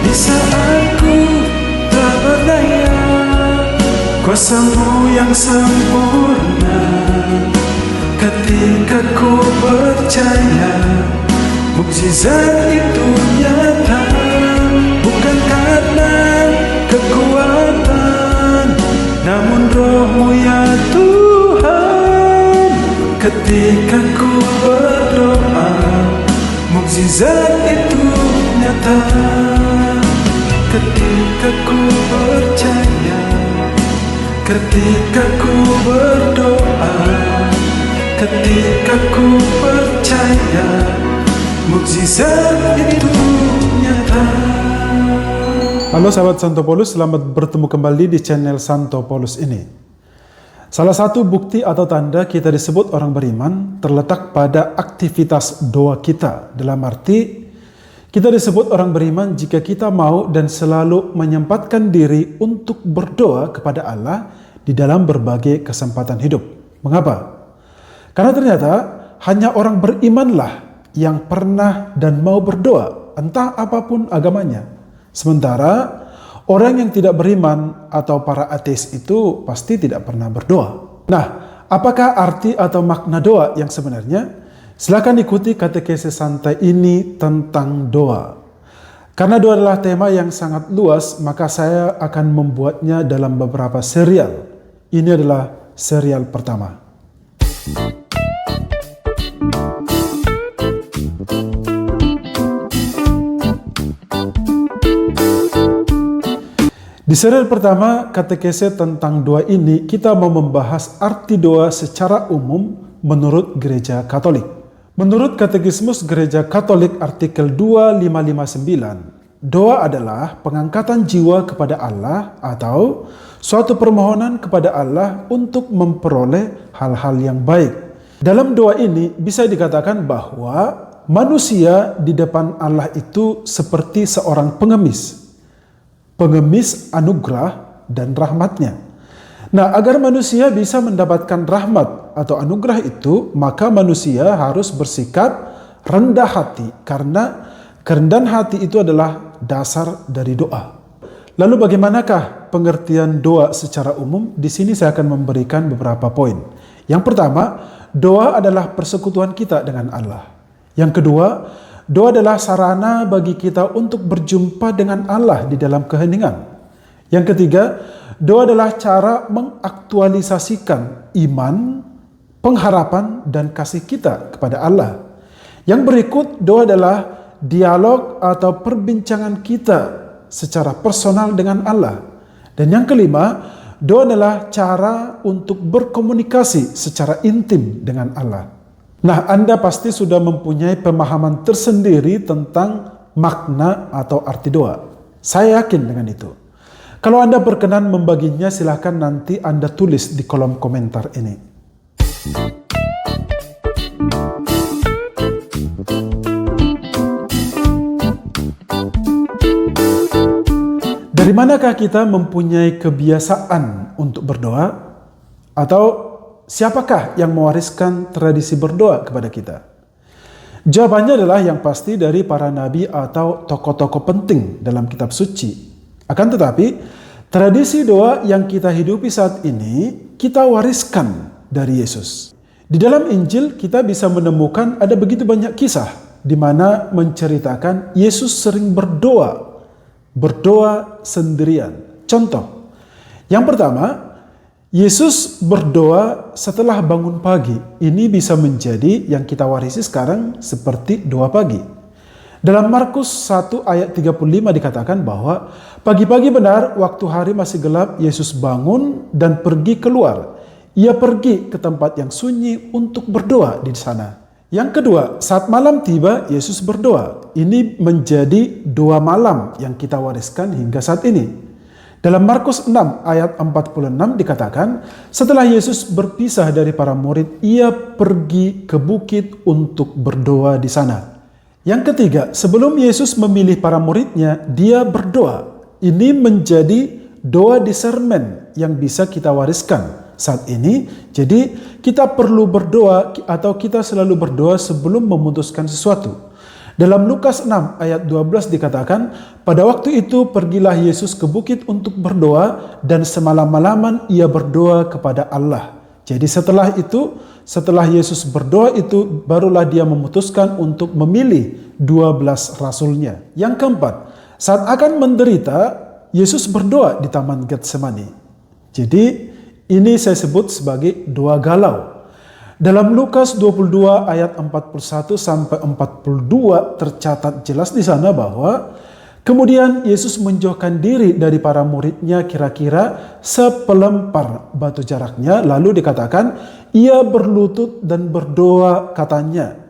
Di saat ku tak berdaya, kuasa-Mu yang sempurna. Ketika ku percaya, mukjizat itu nyata. Bukan karena kekuatan, namun Roh-Mu ya Tuhan. Ketika ku berdoa, mukjizat itu nyata. Ketika ku percaya, ketika ku berdoa, ketika ku percaya, mukjizat itu nyata. Halo sahabat Santo Paulus, selamat bertemu kembali di channel Santo Paulus ini. Salah satu bukti atau tanda kita disebut orang beriman terletak pada aktivitas doa kita. Dalam arti, kita disebut orang beriman jika kita mau dan selalu menyempatkan diri untuk berdoa kepada Allah di dalam berbagai kesempatan hidup. Mengapa? Karena ternyata hanya orang berimanlah yang pernah dan mau berdoa, entah apapun agamanya. Sementara orang yang tidak beriman atau para ateis itu pasti tidak pernah berdoa. Nah, apakah arti atau makna doa yang sebenarnya? Silakan ikuti katekese santai ini tentang doa. Karena doa adalah tema yang sangat luas, maka saya akan membuatnya dalam beberapa serial. Ini adalah serial pertama. Di serial pertama, katekese tentang doa ini, kita mau membahas arti doa secara umum menurut Gereja Katolik. Menurut Katekismus Gereja Katolik artikel 2559, doa adalah pengangkatan jiwa kepada Allah atau suatu permohonan kepada Allah untuk memperoleh hal-hal yang baik. Dalam doa ini bisa dikatakan bahwa manusia di depan Allah itu seperti seorang pengemis anugerah dan rahmatnya. Nah, agar manusia bisa mendapatkan rahmat atau anugerah itu, maka manusia harus bersikap rendah hati, karena kerendahan hati itu adalah dasar dari doa. Lalu bagaimanakah pengertian doa secara umum? Di sini saya akan memberikan beberapa poin. Yang pertama, doa adalah persekutuan kita dengan Allah. Yang kedua, doa adalah sarana bagi kita untuk berjumpa dengan Allah di dalam keheningan. Yang ketiga, doa adalah cara mengaktualisasikan iman, pengharapan, dan kasih kita kepada Allah. Yang berikut, doa adalah dialog atau perbincangan kita secara personal dengan Allah. Dan yang kelima, doa adalah cara untuk berkomunikasi secara intim dengan Allah. Nah, Anda pasti sudah mempunyai pemahaman tersendiri tentang makna atau arti doa. Saya yakin dengan itu. Kalau Anda berkenan membaginya, silahkan nanti Anda tulis di kolom komentar ini. Dari manakah kita mempunyai kebiasaan untuk berdoa? Atau siapakah yang mewariskan tradisi berdoa kepada kita? Jawabannya adalah yang pasti dari para nabi atau tokoh-tokoh penting dalam kitab suci. Akan tetapi, tradisi doa yang kita hidupi saat ini, kita wariskan dari Yesus. Di dalam Injil kita bisa menemukan ada begitu banyak kisah di mana menceritakan Yesus sering berdoa sendirian. Contoh, yang pertama, Yesus berdoa setelah bangun pagi. Ini bisa menjadi yang kita warisi sekarang seperti doa pagi. Dalam Markus 1 ayat 35 dikatakan bahwa pagi-pagi benar waktu hari masih gelap, Yesus bangun dan pergi keluar. Ia pergi ke tempat yang sunyi untuk berdoa di sana. Yang kedua, saat malam tiba, Yesus berdoa. Ini menjadi doa malam yang kita wariskan hingga saat ini. Dalam Markus 6 ayat 46 dikatakan, setelah Yesus berpisah dari para murid, ia pergi ke bukit untuk berdoa di sana. Yang ketiga, sebelum Yesus memilih para muridnya, dia berdoa. Ini menjadi doa discernment yang bisa kita wariskan saat ini. Jadi kita perlu berdoa atau kita selalu berdoa sebelum memutuskan sesuatu. Dalam Lukas 6 ayat 12 dikatakan, pada waktu itu pergilah Yesus ke bukit untuk berdoa dan semalam-malaman ia berdoa kepada Allah. Jadi setelah Yesus berdoa itu, barulah dia memutuskan untuk memilih 12 rasulnya. Yang keempat, saat akan menderita, Yesus berdoa di Taman Getsemani. Jadi ini saya sebut sebagai doa galau. Dalam Lukas 22 ayat 41 sampai 42 tercatat jelas di sana bahwa kemudian Yesus menjauhkan diri dari para muridnya kira-kira sepelempar batu jaraknya, lalu dikatakan ia berlutut dan berdoa katanya,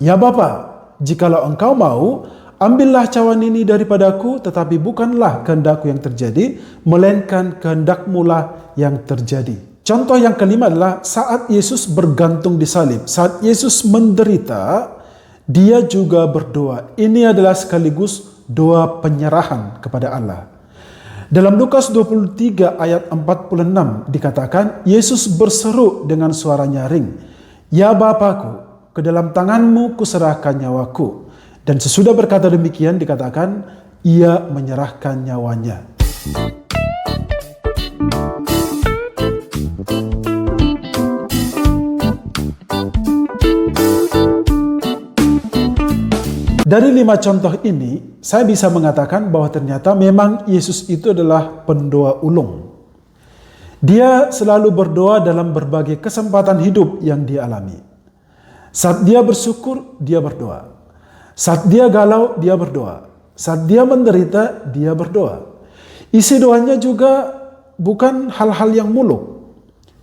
"Ya Bapa, jikalau engkau mau, ambillah cawan ini daripadaku, tetapi bukanlah kehendakku yang terjadi, melainkan kehendakmu lah yang terjadi." Contoh yang kelima adalah saat Yesus bergantung di salib, saat Yesus menderita, dia juga berdoa. Ini adalah sekaligus doa penyerahan kepada Allah. Dalam Lukas 23 ayat 46 dikatakan, Yesus berseru dengan suara nyaring, "Ya Bapakku, ke dalam tanganmu kuserahkan nyawaku." Dan sesudah berkata demikian dikatakan, ia menyerahkan nyawanya. Dari 5 contoh ini, saya bisa mengatakan bahwa ternyata memang Yesus itu adalah pendoa ulung. Dia selalu berdoa dalam berbagai kesempatan hidup yang dia alami. Saat dia bersyukur, dia berdoa. Saat dia galau, dia berdoa. Saat dia menderita, dia berdoa. Isi doanya juga bukan hal-hal yang muluk.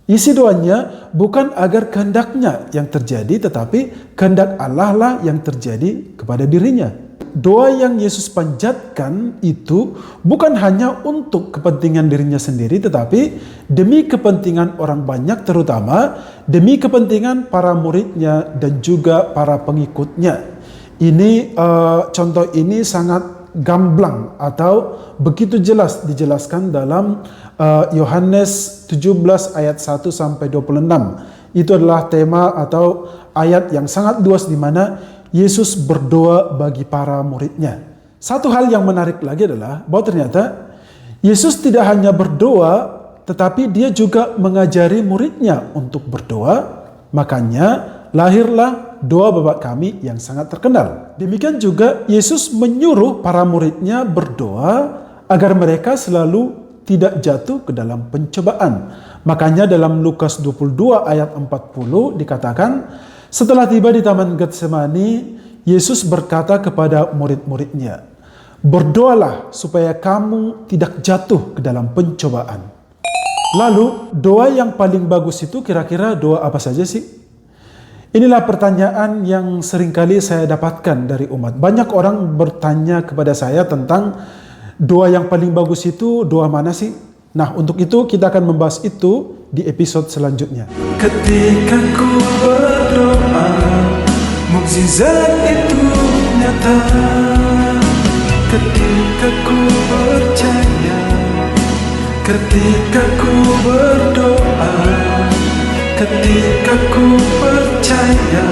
Isi doanya bukan agar kehendaknya yang terjadi, tetapi kehendak Allah lah yang terjadi kepada dirinya. Doa yang Yesus panjatkan itu bukan hanya untuk kepentingan dirinya sendiri, tetapi demi kepentingan orang banyak, terutama demi kepentingan para muridnya dan juga para pengikutnya. Ini contoh ini sangat gamblang atau begitu jelas dijelaskan dalam Yohanes 17 ayat 1 sampai 26. Itu adalah tema atau ayat yang sangat luas di mana Yesus berdoa bagi para muridnya. Satu hal yang menarik lagi adalah bahwa ternyata Yesus tidak hanya berdoa, tetapi dia juga mengajari muridnya untuk berdoa. Makanya lahirlah doa Bapa kami yang sangat terkenal. Demikian juga Yesus menyuruh para muridnya berdoa agar mereka selalu tidak jatuh ke dalam pencobaan. Makanya dalam Lukas 22 ayat 40 dikatakan, setelah tiba di Taman Getsemani, Yesus berkata kepada murid-muridnya, "Berdoalah supaya kamu tidak jatuh ke dalam pencobaan." Lalu doa yang paling bagus itu kira-kira doa apa saja sih? Inilah pertanyaan yang seringkali saya dapatkan dari umat. Banyak orang bertanya kepada saya tentang doa yang paling bagus itu doa mana sih? Nah, untuk itu kita akan membahas itu di episode selanjutnya. Ketika ku berdoa, mukjizat itu nyata. Ketika ku percaya, ketika ku berdoa, ketika ku percaya,